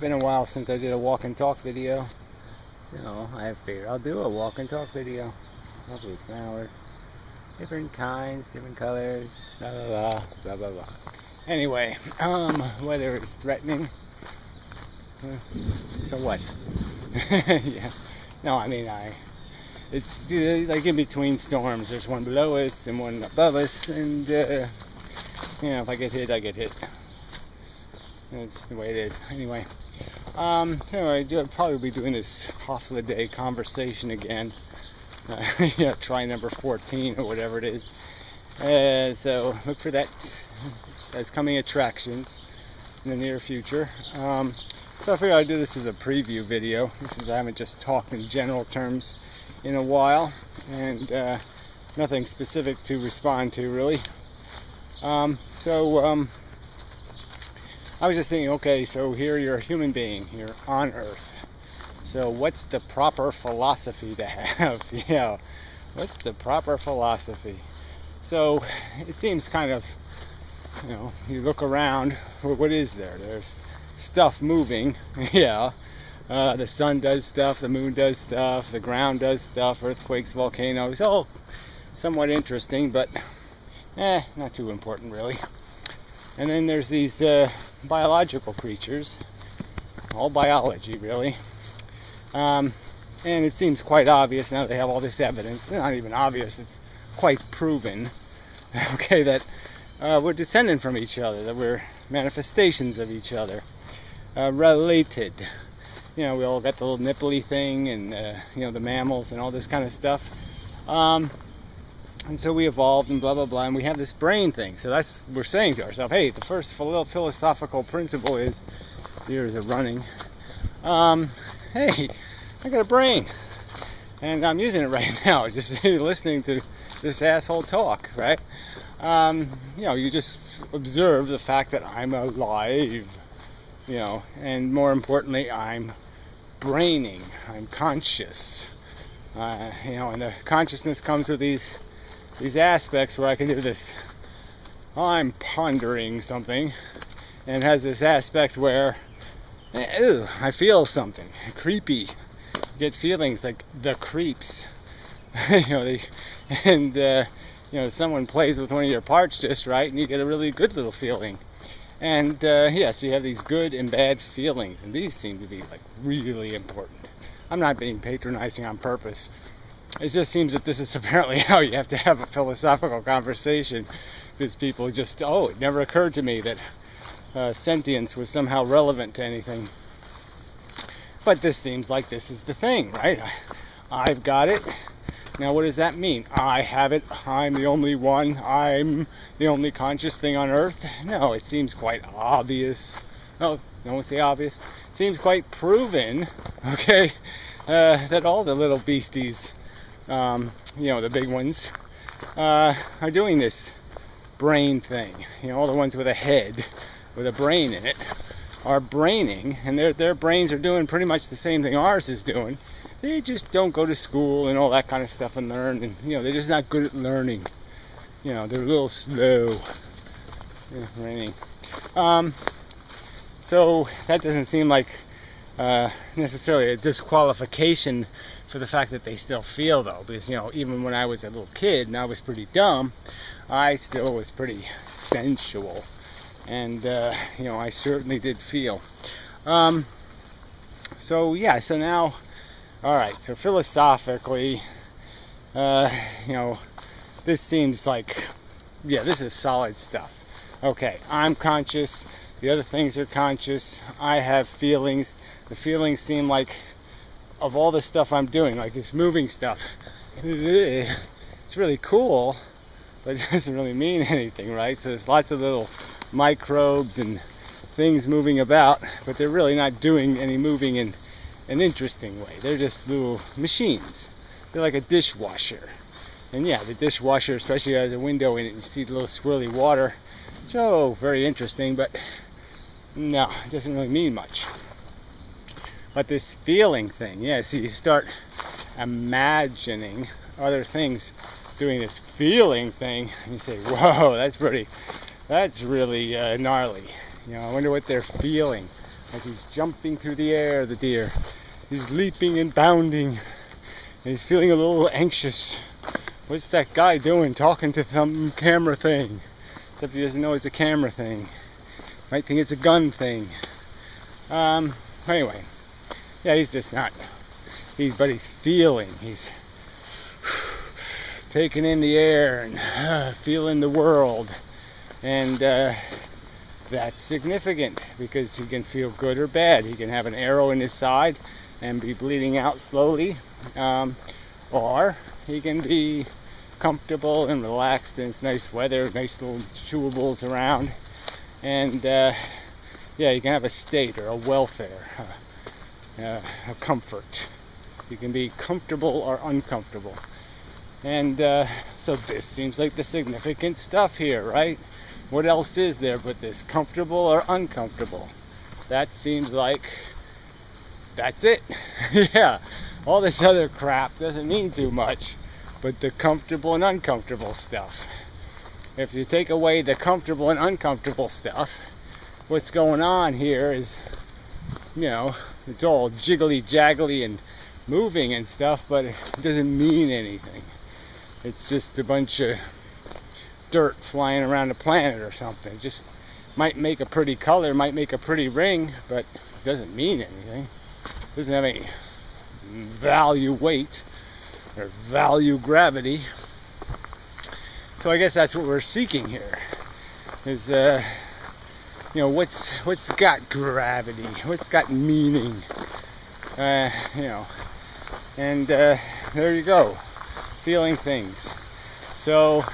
Been a while since I did a walk and talk video, so I figured I'll do a walk and talk video. Lovely flowers, different kinds, different colors, blah blah blah, blah blah blah. Anyway, weather is threatening. So what? Yeah. No, I mean It's like in between storms. There's one below us and one above us, and if I get hit, I get hit. That's the way it is. Anyway, so I'll probably be doing this holiday conversation again. Try number 14 or whatever it is. So look for that as coming attractions in the near future. So I figured I'd do this as a preview video. I haven't just talked in general terms in a while, and nothing specific to respond to really. I was just thinking, okay, so here you're a human being, you're on Earth. So what's the proper philosophy to have? What's the proper philosophy? So it seems kind of, you look around, what is there? There's stuff moving, the sun does stuff, the moon does stuff, the ground does stuff, earthquakes, volcanoes, all somewhat interesting, but not too important really. And then there's these biological creatures, all biology really, and it seems quite obvious now they have all this evidence. It's not even obvious, it's quite proven, okay, that we're descended from each other, that we're manifestations of each other, related. We all got the little nipply thing, and the mammals and all this kind of stuff. And so we evolved and blah blah blah, and we have this brain thing. So we're saying to ourselves, hey, the first philosophical principle is, years of running, hey, I got a brain, and I'm using it right now, just listening to this asshole talk, right? You just observe the fact that I'm alive, and more importantly, I'm braining, I'm conscious, and the consciousness comes with these aspects where I can do this. I'm pondering something, and it has this aspect where, I feel something creepy. You get feelings like the creeps, someone plays with one of your parts just right, and you get a really good little feeling. And so you have these good and bad feelings, and these seem to be like really important. I'm not being patronizing on purpose. It just seems that this is apparently how you have to have a philosophical conversation, because people just, it never occurred to me that sentience was somehow relevant to anything. But this seems like this is the thing, right? I've got it. Now what does that mean? I have it. I'm the only one. I'm the only conscious thing on Earth. No, it seems quite obvious. No, don't say obvious. It seems quite proven, okay, that all the little beasties, the big ones, are doing this brain thing. All the ones with a head, with a brain in it, are braining, and their brains are doing pretty much the same thing ours is doing. They just don't go to school and all that kind of stuff and learn, and they're just not good at learning. They're a little slow. Braining. So that doesn't seem like necessarily a disqualification for the fact that they still feel, though, because even when I was a little kid and I was pretty dumb, I still was pretty sensual, and I certainly did feel. So now, all right. So philosophically, this seems like, this is solid stuff. Okay, I'm conscious. The other things are conscious. I have feelings. The feelings seem like, of all the stuff I'm doing, like this moving stuff, it's really cool, but it doesn't really mean anything, right? So there's lots of little microbes and things moving about, but they're really not doing any moving in an interesting way. They're just little machines. They're like a dishwasher. And the dishwasher especially has a window in it, and you see the little swirly water. So very interesting, but no, it doesn't really mean much. But this feeling thing, so you start imagining other things doing this feeling thing, and you say, whoa, that's really gnarly. I wonder what they're feeling. Like he's jumping through the air, the deer. He's leaping and bounding. And he's feeling a little anxious. What's that guy doing, talking to some camera thing? Except he doesn't know it's a camera thing. Might think it's a gun thing. Anyway, yeah, he's just not. But he's feeling. He's taking in the air and feeling the world. And that's significant because he can feel good or bad. He can have an arrow in his side and be bleeding out slowly. Or he can be comfortable and relaxed in it's nice weather, nice little chewables around. And yeah, you can have a state or a welfare, a comfort. You can be comfortable or uncomfortable. And so this seems like the significant stuff here, right? What else is there but this, comfortable or uncomfortable? That seems like that's it. Yeah, all this other crap doesn't mean too much, but the comfortable and uncomfortable stuff. If you take away the comfortable and uncomfortable stuff, what's going on here is, you know, it's all jiggly jaggly and moving and stuff, but it doesn't mean anything. It's just a bunch of dirt flying around the planet or something. Just might make a pretty color, might make a pretty ring, but it doesn't mean anything. It doesn't have any value weight or value gravity. So I guess that's what we're seeking here. Is you know, what's got gravity? What's got meaning? You know, and there you go, feeling things. So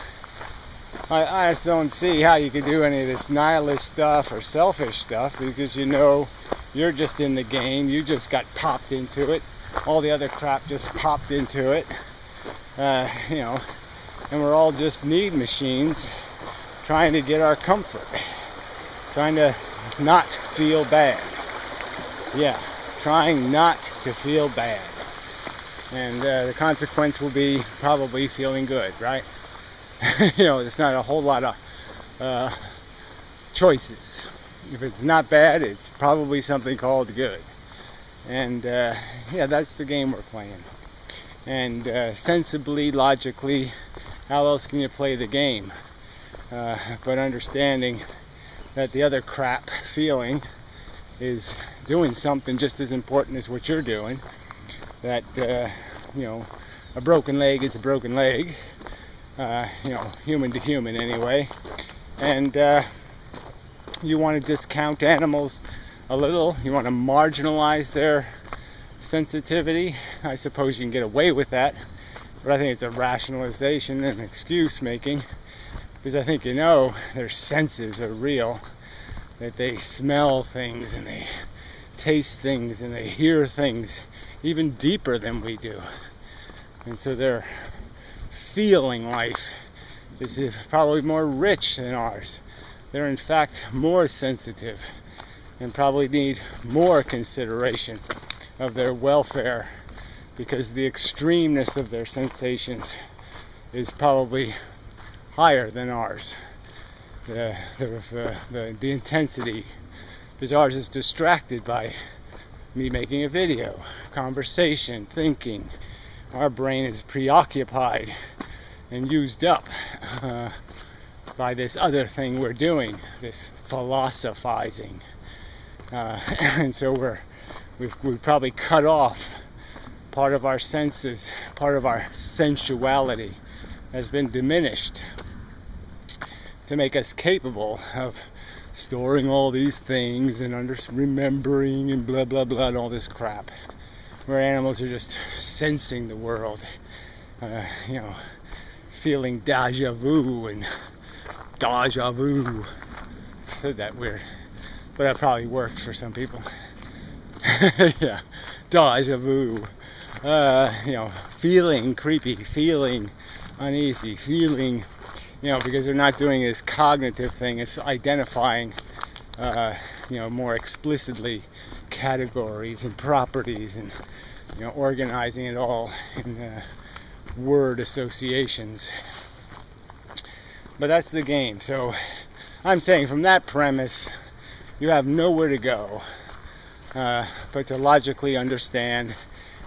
I just don't see how you could do any of this nihilist stuff or selfish stuff, because you know you're just in the game. You just got popped into it. All the other crap just popped into it. You know, and we're all just need machines trying to get our comfort, trying to not feel bad. Yeah, trying not to feel bad. And the consequence will be probably feeling good, right? You know, there's not a whole lot of choices. If it's not bad, it's probably something called good. And yeah, that's the game we're playing. And sensibly, logically, how else can you play the game? But understanding that the other crap feeling is doing something just as important as what you're doing. That, you know, a broken leg is a broken leg. You know, human to human anyway. And you want to discount animals a little. You want to marginalize their sensitivity. I suppose you can get away with that. But I think it's a rationalization and excuse making. Because I think, you know, their senses are real. That they smell things and they taste things and they hear things even deeper than we do. And so they're feeling life is probably more rich than ours. They're in fact more sensitive and probably need more consideration of their welfare, because the extremeness of their sensations is probably higher than ours. The intensity, because ours is distracted by me making a video, conversation, thinking. Our brain is preoccupied and used up by this other thing we're doing, this philosophizing. And so we've probably cut off part of our senses, part of our sensuality has been diminished to make us capable of storing all these things and remembering and blah blah blah and all this crap. Where animals are just sensing the world, you know, feeling deja vu and deja vu. I said that weird, but that probably works for some people. Yeah, deja vu. You know, feeling creepy, feeling uneasy, feeling, you know, because they're not doing this cognitive thing. It's identifying, you know, more explicitly categories and properties and, you know, organizing it all in word associations. But that's the game. So I'm saying from that premise, you have nowhere to go. but to logically understand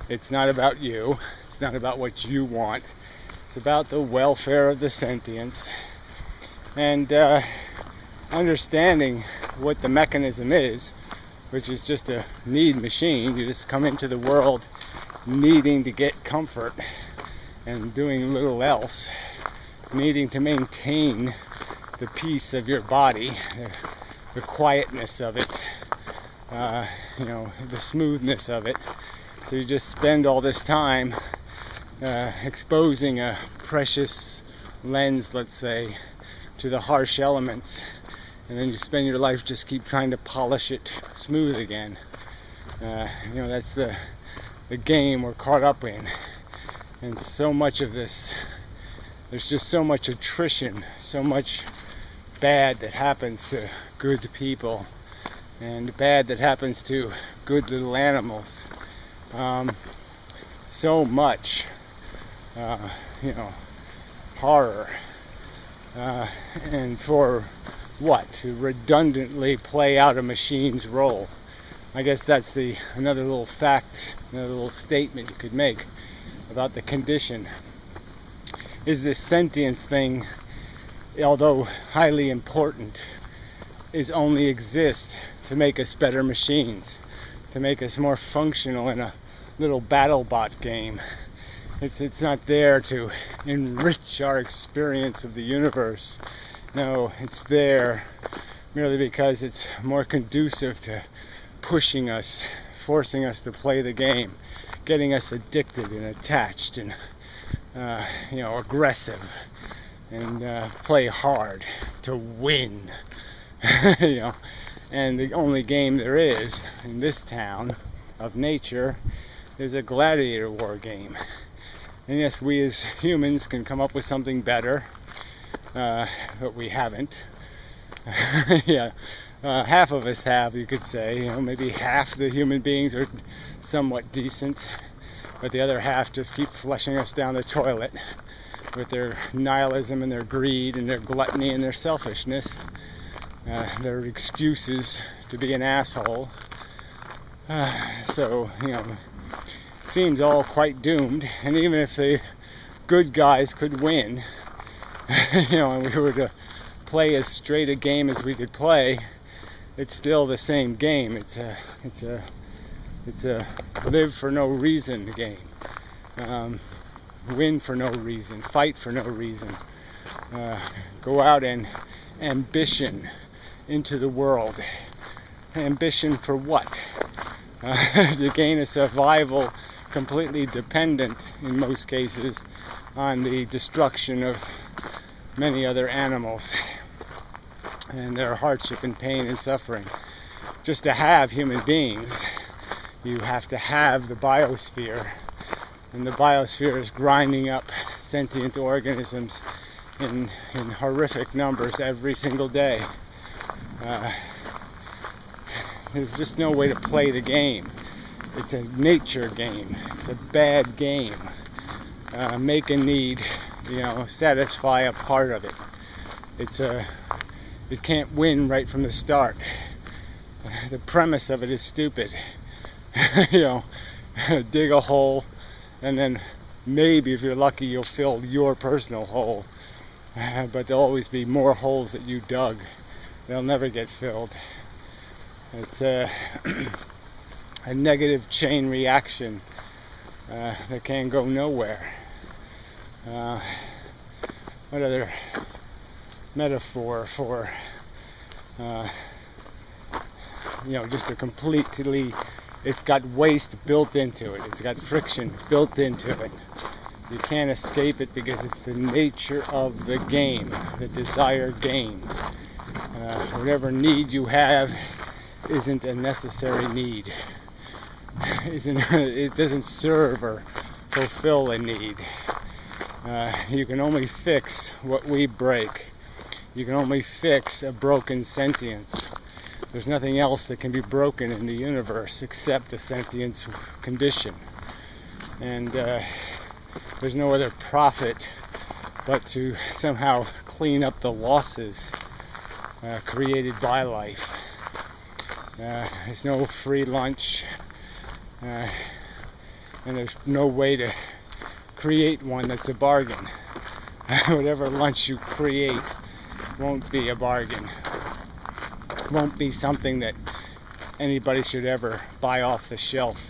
it's not about you, it's not about what you want, it's about the welfare of the sentience, and understanding what the mechanism is, which is just a need machine. You just come into the world needing to get comfort and doing little else, needing to maintain the peace of your body, the quietness of it, the smoothness of it. So you just spend all this time exposing a precious lens, let's say, to the harsh elements, and then you spend your life just keep trying to polish it smooth again. That's the game we're caught up in. And so much of this, there's just so much attrition, so much bad that happens to good people, and bad that happens to good little animals. So much, horror. And for what? To redundantly play out a machine's role. I guess that's another little fact, another little statement you could make about the condition. Is this sentience thing, although highly important, is only exist to make us better machines, to make us more functional in a little BattleBot game. It's not there to enrich our experience of the universe. No, it's there merely because it's more conducive to pushing us, forcing us to play the game, getting us addicted and attached and aggressive, and play hard to win. And the only game there is in this town of nature is a gladiator war game. And yes, we as humans can come up with something better, but we haven't. Half of us have, you could say. Maybe half the human beings are somewhat decent, but the other half just keep flushing us down the toilet with their nihilism and their greed and their gluttony and their selfishness, their excuses to be an asshole. Seems all quite doomed. And even if the good guys could win, and we were to play as straight a game as we could play, it's still the same game. It's a live for no reason game. Win for no reason, fight for no reason. Go out and ambition into the world. Ambition for what? To gain a survival completely dependent, in most cases, on the destruction of many other animals and their hardship and pain and suffering. Just to have human beings, you have to have the biosphere, and the biosphere is grinding up sentient organisms in horrific numbers every single day. There's just no way to play the game. It's a nature game. It's a bad game. Make a need, satisfy a part of it. It can't win right from the start. The premise of it is stupid. Dig a hole, and then maybe if you're lucky you'll fill your personal hole. But there'll always be more holes that you dug. They'll never get filled. It's a negative chain reaction that can go nowhere. What other metaphor for just a completely, it's got waste built into it, it's got friction built into it. You can't escape it because it's the nature of the game, the desired game. Whatever need you have isn't a necessary need. It doesn't serve or fulfill a need. You can only fix what we break. You can only fix a broken sentience. There's nothing else that can be broken in the universe except a sentience condition. And there's no other profit but to somehow clean up the losses created by life. There's no free lunch, and there's no way to create one that's a bargain. Whatever lunch you create won't be a bargain. Won't be something that anybody should ever buy off the shelf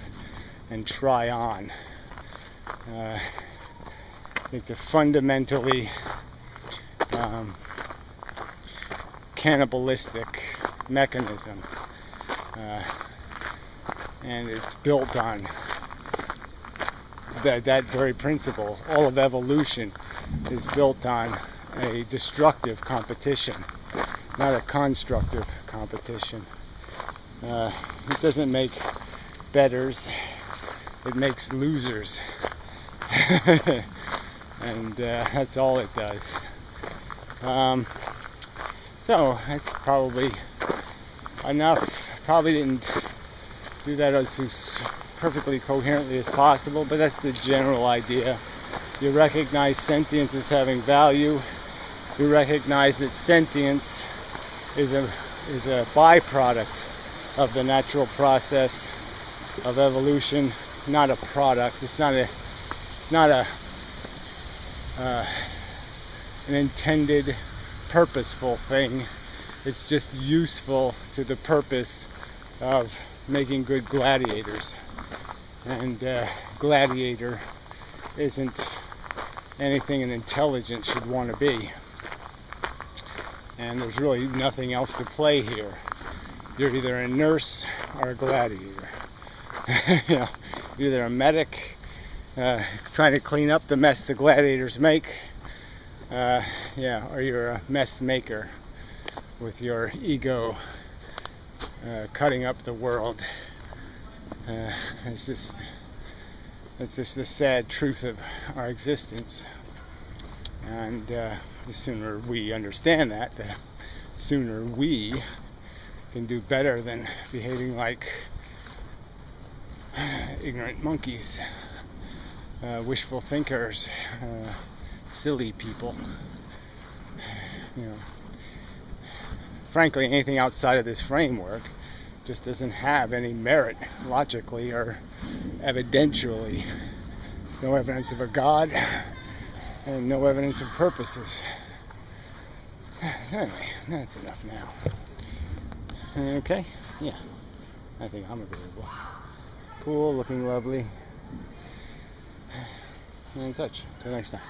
and try on. It's a fundamentally cannibalistic mechanism, and it's built on that very principle. All of evolution is built on a destructive competition, not a constructive competition. It doesn't make betters, it makes losers. And that's all it does. So that's probably enough. Probably didn't do that as perfectly coherently as possible, but that's the general idea. You recognize sentience as having value. You recognize that sentience is a byproduct of the natural process of evolution, not a product. It's not an intended, purposeful thing. It's just useful to the purpose of making good gladiators. And gladiator isn't anything an intelligent should want to be. And there's really nothing else to play here. You're either a nurse or a gladiator. You know, you're either a medic trying to clean up the mess the gladiators make, or you're a mess maker with your ego cutting up the world. It's just the sad truth of our existence. And the sooner we understand that, the sooner we can do better than behaving like ignorant monkeys, wishful thinkers, silly people. You know, frankly, anything outside of this framework just doesn't have any merit logically or evidentially. There's no evidence of a God and no evidence of purposes. Anyway, that's enough now. Okay? Yeah. I think I'm agreeable. Cool, looking lovely. And such. Till next time.